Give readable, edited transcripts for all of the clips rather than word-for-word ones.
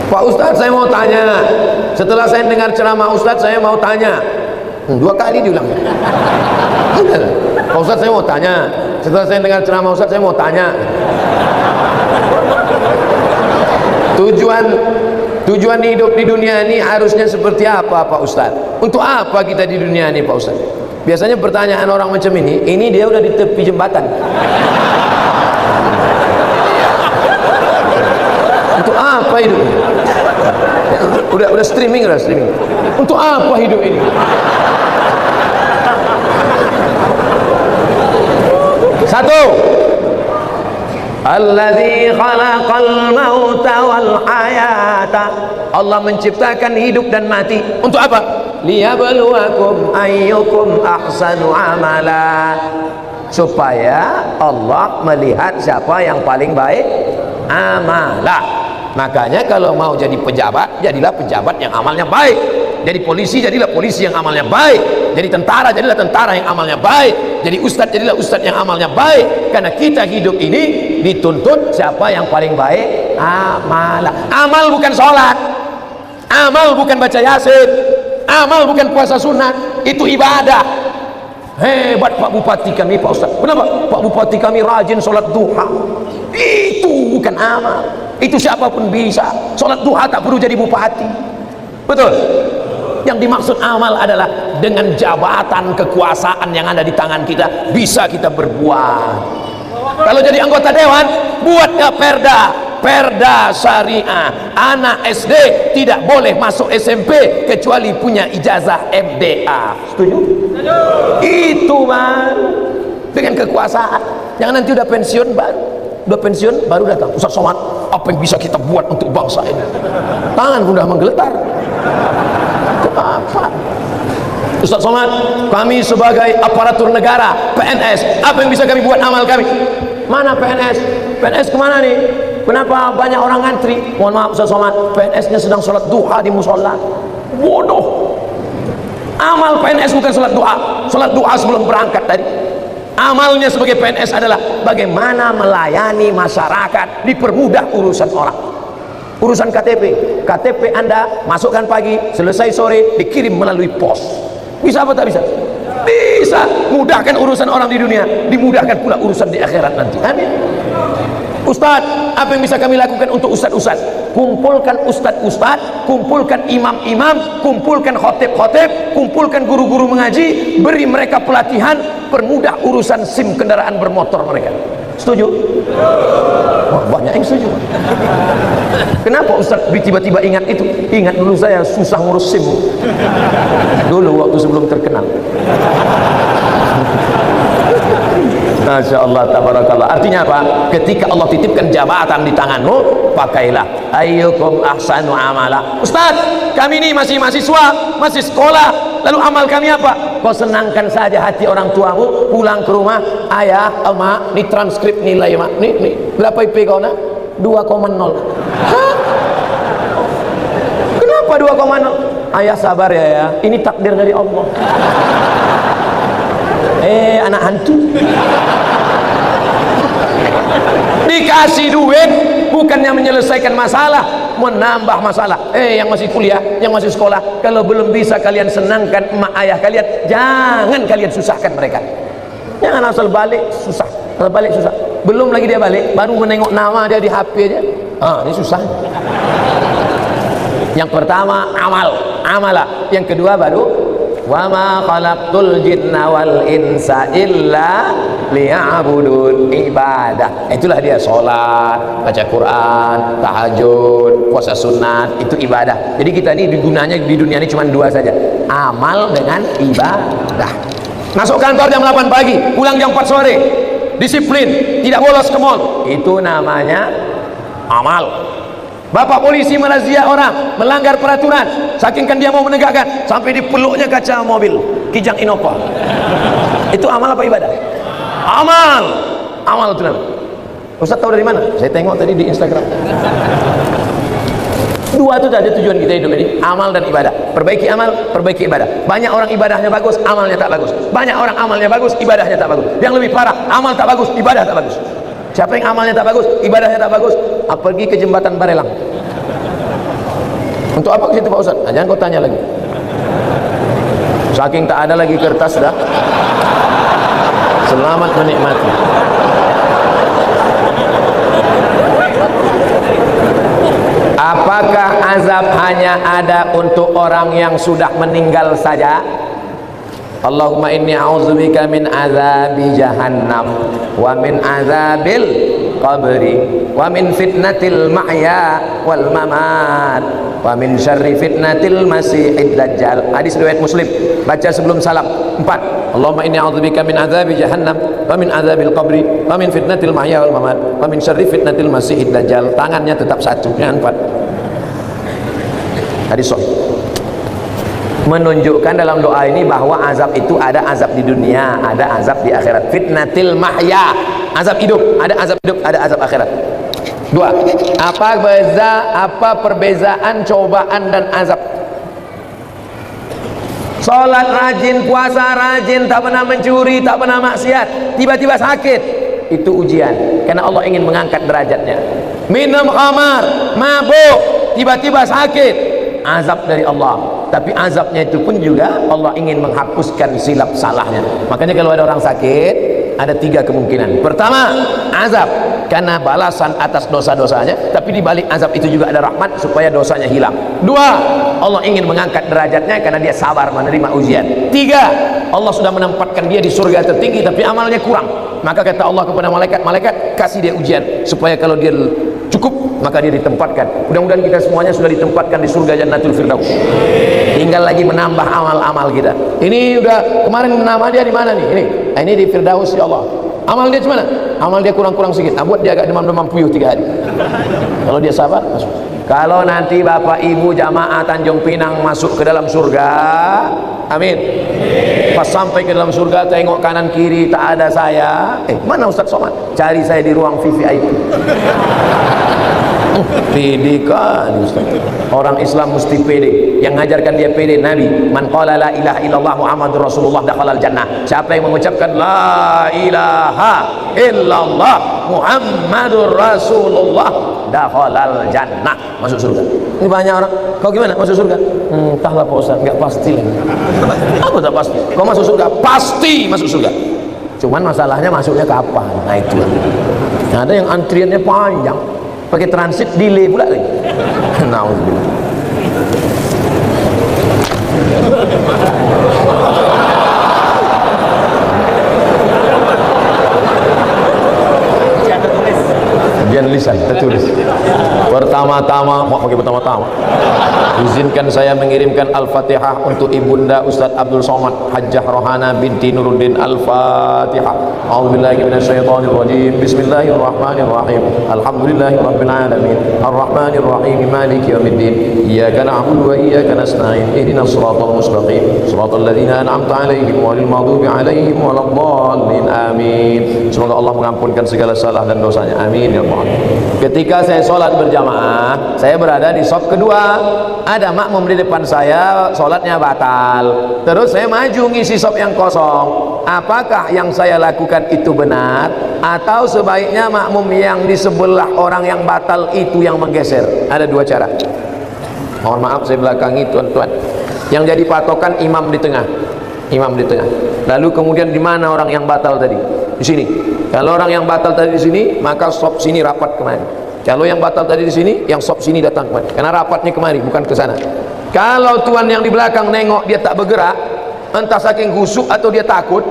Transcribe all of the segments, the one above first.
Pak Ustadz, saya mau tanya. Setelah saya dengar ceramah Ustadz, saya mau tanya. 2 kali diulang. Pak Ustadz, saya mau tanya. Setelah saya dengar ceramah Ustadz, saya mau tanya. Tujuan hidup di dunia ini harusnya seperti apa Pak Ustadz? Untuk apa kita di dunia ini Pak Ustadz? Biasanya pertanyaan orang macam ini dia udah di tepi jembatan. Untuk apa hidup ini? Udah streaming. Untuk apa hidup ini? Satu, Alladzi khalaqal mauta wal hayata. Allah menciptakan hidup dan mati. Untuk apa? Liyabluwakum ayyukum ahsanu amala. Supaya Allah melihat siapa yang paling baik amala. Makanya kalau mau jadi pejabat, jadilah pejabat yang amalnya baik. Jadi polisi, jadilah polisi yang amalnya baik. Jadi tentara, jadilah tentara yang amalnya baik. Jadi ustadz, jadilah ustadz yang amalnya baik. Karena kita hidup ini dituntut siapa yang paling baik amala. Amal bukan sholat, amal bukan baca yasin, amal bukan puasa sunat. Itu ibadah. Hebat Pak Bupati kami Pak Ustadz. Kenapa? Pak Bupati kami rajin sholat duha. Itu bukan amal. Itu siapapun bisa. Sholat duha tak perlu jadi bupati. Betul? Yang dimaksud amal adalah dengan jabatan kekuasaan yang ada di tangan kita bisa kita berbuat. Kalau jadi anggota dewan, buatnya perda syariah. Anak SD tidak boleh masuk SMP kecuali punya ijazah MDA. Setuju? Itu man, dengan kekuasaan. Jangan nanti udah pensiun baru datang Ustaz Somad, apa yang bisa kita buat untuk bangsa ini? Tangan udah menggeletar. Itu apa? Ustaz Somad, kami sebagai aparatur negara, PNS, apa yang bisa kami buat amal kami? Mana PNS? PNS kemana nih? Kenapa banyak orang ngantri? Mohon maaf Ustaz Somad, PNS-nya sedang sholat duha di musola. Bodoh. Amal PNS bukan sholat duha. Sholat duha sebelum berangkat tadi. Amalnya sebagai PNS adalah bagaimana melayani masyarakat, dipermudah urusan orang. Urusan KTP Anda masukkan pagi, selesai sore, dikirim melalui pos. Bisa apa tak bisa? Bisa. Mudahkan urusan orang di dunia, dimudahkan pula urusan di akhirat nanti. Amin. Ustadz, apa yang bisa kami lakukan untuk ustadz-ustadz? Kumpulkan ustadz-ustadz, kumpulkan imam-imam, kumpulkan khotib-khotib, kumpulkan guru-guru mengaji, beri mereka pelatihan, permudah urusan SIM kendaraan bermotor mereka. Setuju? Wah, banyak yang setuju. Kenapa ustadz tiba-tiba ingat itu? Ingat dulu saya susah ngurus SIM dulu waktu sebelum terkenal. Masya Allah, tabarakallah. Artinya apa? Ketika Allah titipkan jabatan di tanganmu, pakailah. Ayyukum ahsanu amala. Ustaz, kami ini masih mahasiswa, masih sekolah. Lalu amal kami apa? Kau senangkan saja hati orang tuamu, pulang ke rumah, ayah, emak, ini transkrip nilai, mak. Nih, berapa IP kau nak? 2,0. Hah? Kenapa 2,0? Ayah sabar ya, ini takdir dari Allah. Anak hantu dikasih duit bukannya menyelesaikan masalah, menambah masalah. Yang masih kuliah, yang masih sekolah, kalau belum bisa kalian senangkan emak ayah kalian, jangan kalian susahkan mereka. Jangan asal balik susah. Belum lagi dia balik, baru menengok nama dia di HP aja. Ini susah. Yang pertama amalah. Yang kedua baru wa ma khalaqtul jinna wal insa illa liya'budun, ibadah. Itulah dia sholat, baca Quran, tahajud, puasa sunat, itu ibadah. Jadi kita ini digunanya di dunia ini cuma 2 saja, amal dengan ibadah. Masuk kantor jam 8 pagi, pulang jam 4 sore, disiplin, tidak bolos ke mall, itu namanya amal. Bapak polisi merazia orang melanggar peraturan, saking kan dia mau menegakkan, sampai dipeluknya kaca mobil Kijang Innova. Itu amal apa ibadah? Amal itu namanya. Ustaz tahu dari mana? Saya tengok tadi di Instagram. 2 itu saja tujuan kita hidup ini, amal dan ibadah. Perbaiki amal, perbaiki ibadah. Banyak orang ibadahnya bagus, amalnya tak bagus. Banyak orang amalnya bagus, ibadahnya tak bagus. Yang lebih parah, amal tak bagus, ibadah tak bagus. Siapa yang amalnya tak bagus, ibadahnya tak bagus, pergi ke jembatan Barelang. Untuk apa ke situ Pak Ustaz? Nah, jangan kau tanya lagi. Saking tak ada lagi kertas dah. Selamat menikmati. Apakah azab hanya ada untuk orang yang sudah meninggal saja? Allahumma inni a'udzubika min azabi jahannam wa min azabil qabri wa min fitnatil mahya wal mamat wa min syarri fitnatil masihid dajjal. Hadis riwayat Muslim. Baca sebelum salam. 4. Allahumma inni a'udzubika min azabi jahannam wa min azabil qabri wa min fitnatil mahya wal mamat wa min syarri fitnatil masihid dajjal. Tangannya tetap satu, yang 4. Hadis sahih. Menunjukkan dalam doa ini bahwa azab itu ada azab di dunia, ada azab di akhirat. Fitnatil mahya, azab hidup, ada azab hidup, ada azab akhirat. 2. Apa perbezaan cobaan dan azab? Salat rajin, puasa rajin, tak pernah mencuri, tak pernah maksiat, tiba-tiba sakit, itu ujian, karena Allah ingin mengangkat derajatnya. Minum khamar, mabuk, tiba-tiba sakit, azab dari Allah. Tapi azabnya itu pun juga Allah ingin menghapuskan silap salahnya. Makanya kalau ada orang sakit, ada 3 kemungkinan. Pertama, azab karena balasan atas dosa-dosanya, tapi di balik azab itu juga ada rahmat supaya dosanya hilang. 2, Allah ingin mengangkat derajatnya karena dia sabar menerima ujian. 3, Allah sudah menempatkan dia di surga tertinggi tapi amalnya kurang. Maka kata Allah kepada malaikat, kasih dia ujian supaya kalau dia cukup maka dia ditempatkan. Mudah-mudahan kita semuanya sudah ditempatkan di surga Jannatul Firdaus. Tinggal lagi menambah amal-amal kita. Ini udah kemarin nama dia di mana nih? Ini di Firdaus ya Allah. Amal dia di mana? Amal dia kurang-kurang sedikit. Buat dia agak demam-demam puyuh 3 hari. Kalau dia sabar, masuk. Kalau nanti Bapak Ibu jamaah Tanjung Pinang masuk ke dalam surga, amin. Pas sampai ke dalam surga, tengok kanan kiri tak ada saya. Mana Ustaz Somad? Cari saya di ruang VVIP. Pede kan Ustaz. Orang Islam mesti pede. Yang ngajarkan dia pede Nabi. Man qala la ilaha illallah Muhammadur Rasulullah dakhalal jannah. Siapa yang mengucapkan la ilaha illallah Muhammadur Rasulullah dakhalal jannah, masuk surga. Ini banyak orang, kau gimana masuk surga? Entahlah Pak Ustaz, enggak pasti lagi. Apa tak pasti? Kau masuk surga pasti masuk surga. Cuman masalahnya masuknya kapan? Nah itu. Nah, ada yang antriannya panjang, pakai transit delay pula lagi. Nauzubillah. Ujian lisan tertulis. Pertama-tama, mau pakai pertama-tama. Izinkan saya mengirimkan Al-Fatihah untuk Ibunda Ustaz Abdul Somad Hajjah Rohana binti Nuruddin. Al-Fatihah. A'udzubillahi minasyaitonir rajim. Bismillahirrahmanirrahim. Alhamdulillahirabbil alamin. Arrahmanir rahim. Maliki yaumiddin. Iyyaka na'budu wa iyyaka nasta'in. Ihdinas shiratal mustaqim. Shiratal ladzina an'amta 'alaihim ghairil maghdubi 'alaihim waladdallin. Amin. Semoga Allah mengampunkan segala salah dan dosanya. Amin ya Allah. Ketika saya sholat berjamaah, saya berada di shaf kedua. Ada makmum di depan saya, sholatnya batal. Terus saya maju ngisi shaf yang kosong. Apakah yang saya lakukan itu benar? Atau sebaiknya makmum yang di sebelah orang yang batal itu yang menggeser? Ada 2 cara. Mohon maaf saya belakangi tuan-tuan. Yang jadi patokan imam di tengah. Imam di tengah. Lalu kemudian di mana orang yang batal tadi? Di sini. Kalau orang yang batal tadi di sini, maka shaf sini rapat kemari. Kalau yang batal tadi di sini, yang shaf sini datang kemari. Karena rapatnya kemari, bukan ke sana. Kalau tuan yang di belakang nengok dia tak bergerak, entah saking khusuk atau dia takut,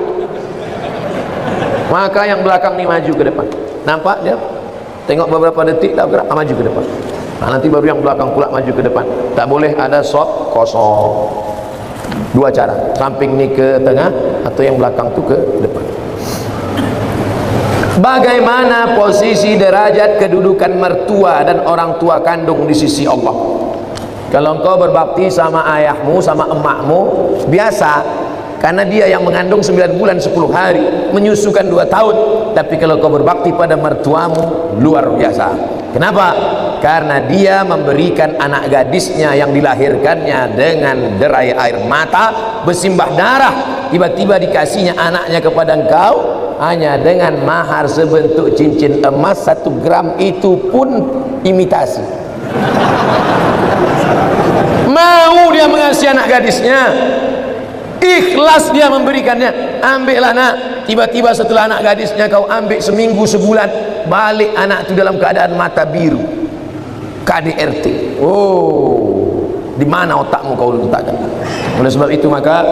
maka yang belakang ini maju ke depan. Nampak dia? Tengok beberapa detik tak bergerak, maju ke depan. Nah, nanti baru yang belakang pula maju ke depan. Tak boleh ada shaf kosong. 2 cara. Samping ni ke tengah atau yang belakang tu ke depan. Bagaimana posisi derajat kedudukan mertua dan orang tua kandung di sisi Allah? Kalau engkau berbakti sama ayahmu, sama emakmu, biasa, karena dia yang mengandung 9 bulan 10 hari, menyusukan 2 tahun. Tapi kalau kau berbakti pada mertuamu, luar biasa. Kenapa? Karena dia memberikan anak gadisnya yang dilahirkannya dengan derai air mata, bersimbah darah, tiba-tiba dikasihnya anaknya kepada engkau hanya dengan mahar sebentuk cincin emas 1 gram, itu pun imitasi. kasih anak gadisnya, ikhlas dia memberikannya. Ambillah nak. Tiba-tiba setelah anak gadisnya kau ambil seminggu sebulan, balik anak itu dalam keadaan mata biru, KDRT. Oh, di mana otakmu kau letakkan? Oleh sebab itu maka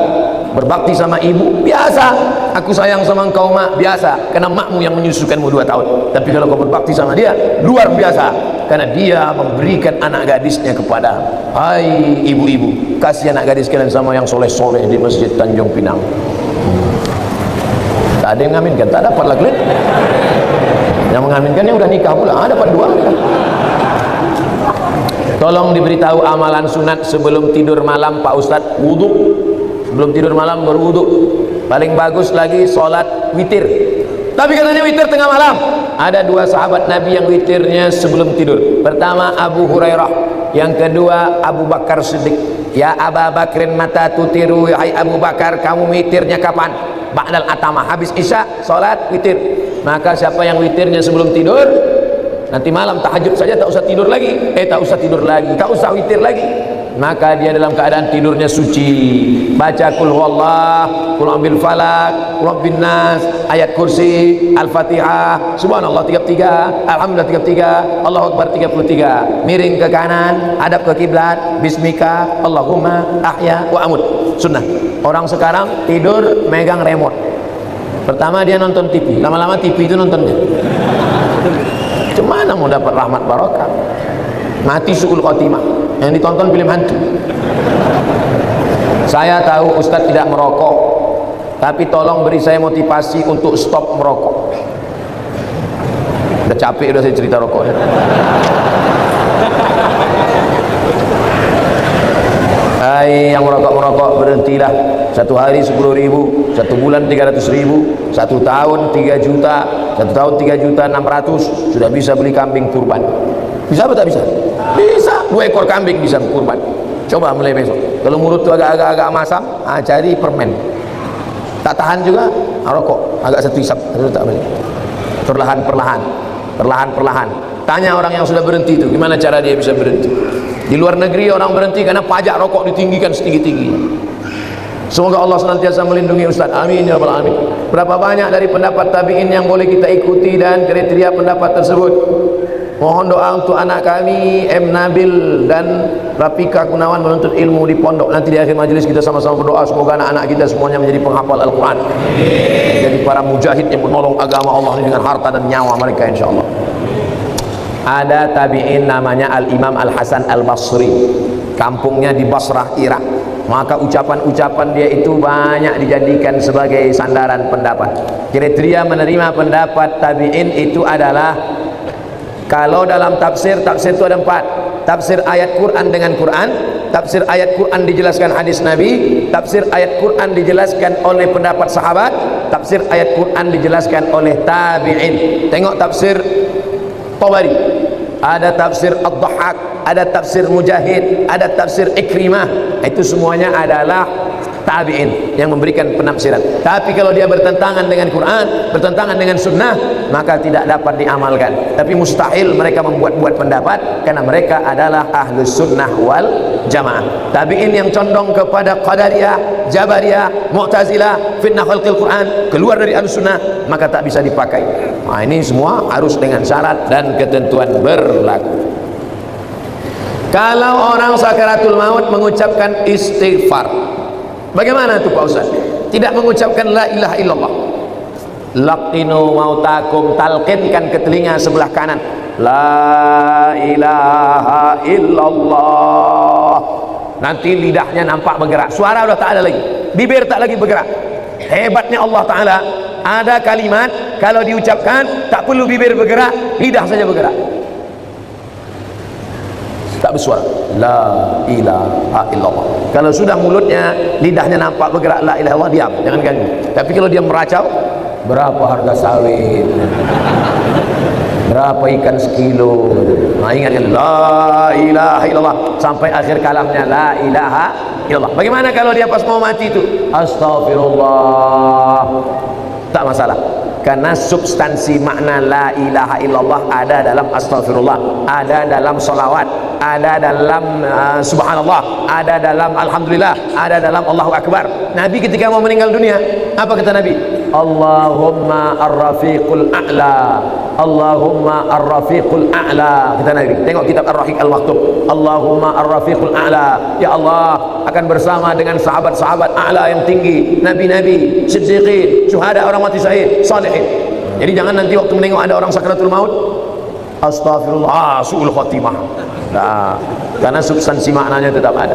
berbakti sama ibu biasa. Aku sayang sama engkau mak, biasa, karena makmu yang menyusukanmu 2 tahun. Tapi kalau kau berbakti sama dia, luar biasa, karena dia memberikan anak gadisnya kepada. Hai ibu-ibu, kasih anak gadis kalian sama yang soleh-soleh di Masjid Tanjung Pinang. Tak ada yang mengaminkan, tak dapat lah kalian. Yang mengaminkannya udah nikah pula, dapat 2. Tolong diberitahu amalan sunat sebelum tidur malam Pak Ustadz. Wudhu, sebelum tidur malam berwudhu. Paling bagus lagi sholat witir. Tapi katanya witir tengah malam. Ada 2 sahabat Nabi yang witirnya sebelum tidur. Pertama Abu Hurairah, yang kedua Abu Bakar Siddiq. Ya Abu Bakrin mata tutiru, hai Abu Bakar, kamu witirnya kapan? Ba'dal atama, habis isya sholat witir. Maka siapa yang witirnya sebelum tidur, nanti malam tahajud saja tak usah tidur lagi, tak usah witir lagi, maka dia dalam keadaan tidurnya suci. Baca kul huwallah, kul ambil falak, kul bin nas, ayat kursi, al-fatihah, subhanallah 33, alhamdulillah 33, Allahu akbar 33, miring ke kanan, hadap ke kiblat, bismika Allahumma ahya wa amut. Sunnah. Orang sekarang tidur megang remote. Pertama dia nonton TV, lama-lama TV itu nontonnya. Cemana mau dapat rahmat barokah? Mati suul khotimah. Yang ditonton film hantu. Saya tahu Ustadz tidak merokok, tapi tolong beri saya motivasi untuk stop merokok. Udah capek udah saya cerita rokoknya. Hai yang merokok berhentilah. 1 hari 10.000, 1 bulan 300.000, 1 tahun 3 juta, 1 tahun 3.600.000, sudah bisa beli kambing kurban. Bisa apa tak bisa? Bisa, 2 ekor kambing bisa kurban. Coba mulai besok. Kalau mulut tu agak masam, cari permen. Tak tahan juga, rokok agak 1 isap, tak boleh. Perlahan. Tanya orang yang sudah berhenti itu, gimana cara dia bisa berhenti? Di luar negeri orang berhenti karena pajak rokok ditinggikan setinggi-tingginya. Semoga Allah senantiasa melindungi Ustaz. Amin ya rabbal alamin. Berapa banyak dari pendapat tabi'in yang boleh kita ikuti dan kriteria pendapat tersebut? Mohon doa untuk anak kami M. Nabil dan Rafika Gunawan menuntut ilmu di pondok. Nanti di akhir majelis kita sama-sama berdoa semoga anak-anak kita semuanya menjadi penghafal Al-Quran, jadi para mujahid yang menolong agama Allah dengan harta dan nyawa mereka insyaallah. Ada tabi'in namanya Al-Imam Al-Hasan Al-Basri, kampungnya di Basrah, Irak. Maka ucapan-ucapan dia itu banyak dijadikan sebagai sandaran pendapat. Kriteria menerima pendapat tabi'in itu adalah, kalau dalam tafsir itu ada 4. Tafsir ayat Quran dengan Quran, tafsir ayat Quran dijelaskan hadis Nabi, tafsir ayat Quran dijelaskan oleh pendapat sahabat, tafsir ayat Quran dijelaskan oleh tabi'in. Tengok tafsir Tabari, ada tafsir Ad-Dhahhak, ada tafsir Mujahid, ada tafsir Ikrimah. Itu semuanya adalah tabi'in yang memberikan penafsiran. Tapi kalau dia bertentangan dengan Quran, bertentangan dengan sunnah, maka tidak dapat diamalkan. Tapi mustahil mereka membuat-buat pendapat, karena mereka adalah ahlus sunnah wal jamaah. Tabi'in yang condong kepada Qadariyah, Jabariyah, Mu'tazilah, fitnah khalqil Quran, keluar dari ahlus sunnah, maka tak bisa dipakai. Nah, ini semua harus dengan syarat dan ketentuan berlaku. Kalau orang sakaratul maut mengucapkan istighfar, bagaimana itu Pak Ustaz? Tidak mengucapkan la ilaha illallah. Laqinu mautakum, talqinkan ke telinga sebelah kanan, la ilaha illallah. Nanti lidahnya nampak bergerak, suara udah tak ada lagi, bibir tak lagi bergerak. Hebatnya Allah Ta'ala, ada kalimat kalau diucapkan tak perlu bibir bergerak, lidah saja bergerak, tak bersuara, la ilaha illallah. Kalau sudah mulutnya, lidahnya nampak bergerak la ilaha illallah, diam, jangan ganggu. Tapi kalau dia meracau, berapa harga sawit, berapa ikan sekilo, nah ingatkan la ilaha illallah sampai akhir kalamnya, la ilaha illallah. Bagaimana kalau dia pas mau mati itu, astagfirullah, tak masalah. karena substansi makna la ilaha illallah ada dalam astagfirullah, ada dalam salawat, ada dalam subhanallah, ada dalam alhamdulillah, ada dalam Allahu akbar. Nabi ketika mau meninggal dunia, apa kata Nabi? Allahumma ar-rafiqul a'la, Allahumma ar-rafiqul a'la, kata Nabi. Tengok kitab Ar-Rahiq Al-Maktub. Allahumma ar-rafiqul a'la, ya Allah akan bersama dengan sahabat-sahabat a'la yang tinggi, nabi-nabi, siddiqin, syuhada, orang mati syahid, salihin. Jadi jangan nanti waktu menengok ada orang sakratul maut, astagfirullah, su'ul khatimah. Nah, karena substansi maknanya tetap ada.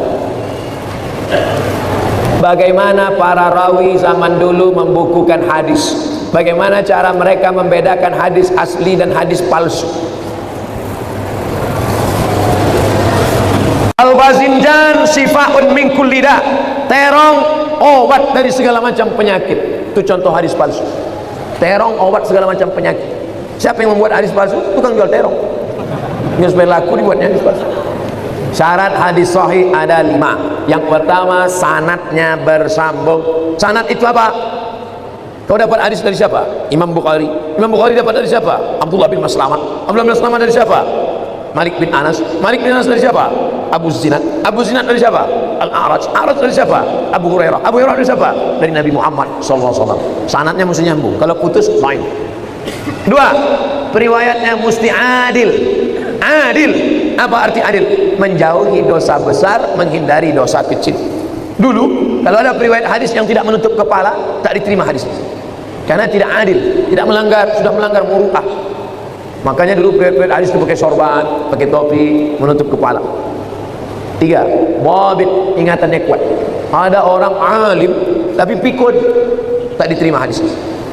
Bagaimana para rawi zaman dulu membukukan hadis? Bagaimana cara mereka membedakan hadis asli dan hadis palsu? Al-bazinjan sifaun min kulli da. Terong obat dari segala macam penyakit. Itu contoh hadis palsu. Terong obat segala macam penyakit. Siapa yang membuat hadis palsu? Tukang jual terong. Ini supaya laku dibuatnya hadis palsu. Syarat hadis sahih ada 5. Yang pertama, sanadnya bersambung. Sanad itu apa? Kau dapat hadis dari siapa? Imam Bukhari. Imam Bukhari dapat dari siapa? Abdullah bin Maslamah. Abdullah bin Maslamah dari siapa? Malik bin Anas. Malik bin Anas dari siapa? Abu Zinad. Abu Zinad dari siapa? Al-A'raj. A'raj dari siapa? Abu Hurairah. Abu Hurairah dari siapa? Dari Nabi Muhammad SAW. Sanadnya mesti nyambung. Kalau putus, lain. 2. Periwayatnya mesti adil. Adil. Apa arti adil? Menjauhi dosa besar, menghindari dosa kecil. Dulu kalau ada periwayat hadis yang tidak menutup kepala, tak diterima hadis, karena tidak adil, tidak melanggar, sudah melanggar muruah. Makanya dulu periwayat hadis itu pakai sorban, pakai topi, menutup kepala. 3. Mabit, ingatannya kuat. Ada orang alim tapi pikun, tak diterima hadis.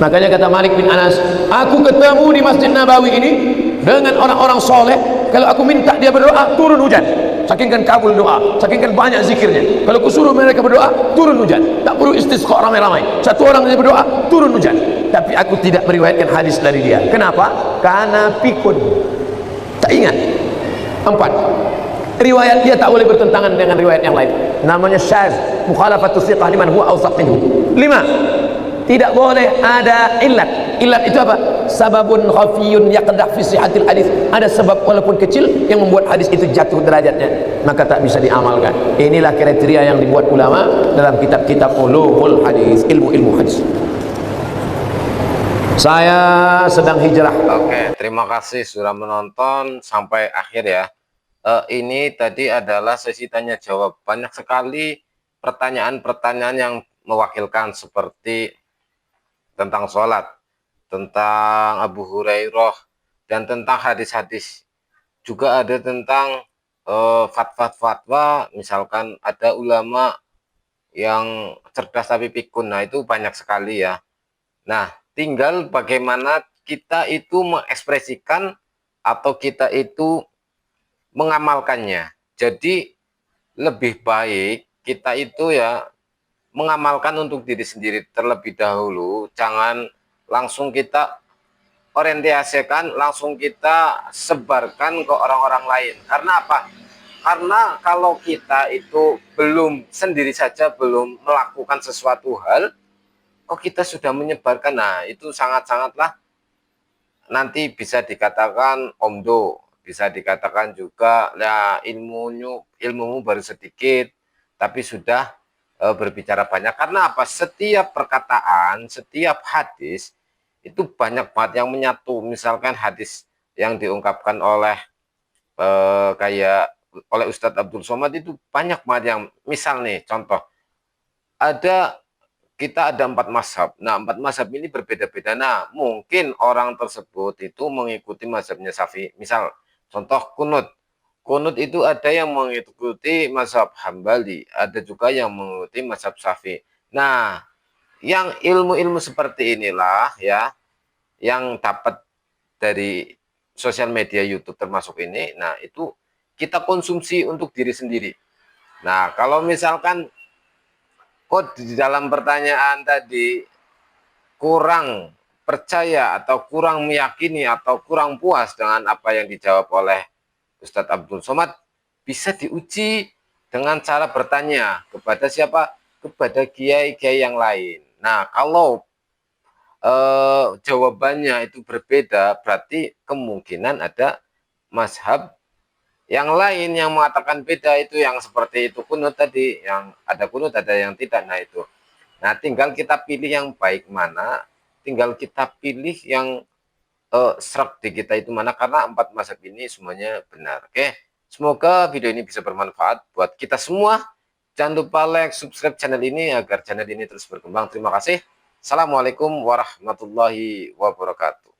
Makanya kata Malik bin Anas, aku ketemu di Masjid Nabawi ini dengan orang-orang soleh. Kalau aku minta dia berdoa, turun hujan. Sakingkan kabul doa, sakingkan banyak zikirnya. Kalau aku suruh mereka berdoa, turun hujan. Tak perlu istisqa ramai-ramai. Satu orang saja berdoa, turun hujan. Tapi aku tidak meriwayatkan hadis dari dia. Kenapa? Karena pikun, tak ingat. 4. Riwayat dia tak boleh bertentangan dengan riwayat yang lain. Namanya syaz, mukhalafatus thiqah liman huwa awsaq minhu. 5. Tidak boleh ada illat. Illat itu apa? Sababun khafiyun yaqdah fi sihhatil hadis. Ada sebab walaupun kecil yang membuat hadis itu jatuh derajatnya, maka tak bisa diamalkan. Inilah kriteria yang dibuat ulama dalam kitab-kitab ulumul hadis, ilmu-ilmu hadis. Saya sedang hijrah. Oke, terima kasih sudah menonton sampai akhir ya. Ini tadi adalah sesi tanya jawab. Banyak sekali pertanyaan-pertanyaan yang mewakilkan, seperti tentang sholat, tentang Abu Hurairah, dan tentang hadis-hadis. Juga ada tentang fatwa-fatwa, misalkan ada ulama yang cerdas tapi pikun. Nah, itu banyak sekali ya. Nah, tinggal bagaimana kita itu mengekspresikan atau kita itu mengamalkannya. Jadi lebih baik kita itu ya mengamalkan untuk diri sendiri terlebih dahulu. Jangan langsung kita orientasikan, langsung kita sebarkan ke orang-orang lain. Karena apa? Karena kalau kita itu belum sendiri saja belum melakukan sesuatu hal, kok kita sudah menyebarkan, nah itu sangat-sangatlah nanti bisa dikatakan omdo, bisa dikatakan juga ya ilmumu baru sedikit tapi sudah berbicara banyak. Karena apa? Setiap perkataan, setiap hadis itu banyak banget yang menyatu. Misalkan hadis yang diungkapkan oleh kayak oleh Ustadz Abdul Somad itu banyak banget yang, misal nih contoh, kita ada 4 mazhab. Nah, 4 mazhab ini berbeda-beda. Nah, mungkin orang tersebut itu mengikuti mazhabnya Syafi'i. Misal contoh kunut. Kunut itu ada yang mengikuti mazhab Hambali, ada juga yang mengikuti mazhab Syafi'i. Nah, yang ilmu-ilmu seperti inilah ya yang dapat dari sosial media YouTube termasuk ini. Nah, itu kita konsumsi untuk diri sendiri. Nah, kalau misalkan kok di dalam pertanyaan tadi kurang percaya atau kurang meyakini atau kurang puas dengan apa yang dijawab oleh Ustadz Abdul Somad, bisa diuji dengan cara bertanya kepada siapa? Kepada kiai-kiai yang lain. Nah, kalau jawabannya itu berbeda, berarti kemungkinan ada mazhab yang lain yang mengatakan beda, itu yang seperti itu kunut tadi, yang ada kunut ada yang tidak. Nah itu, nah tinggal kita pilih yang baik mana, tinggal kita pilih yang serak di kita itu mana, karena empat mazhab ini semuanya benar. Oke, semoga video ini bisa bermanfaat buat kita semua. Jangan lupa like, subscribe channel ini agar channel ini terus berkembang. Terima kasih. Assalamualaikum warahmatullahi wabarakatuh.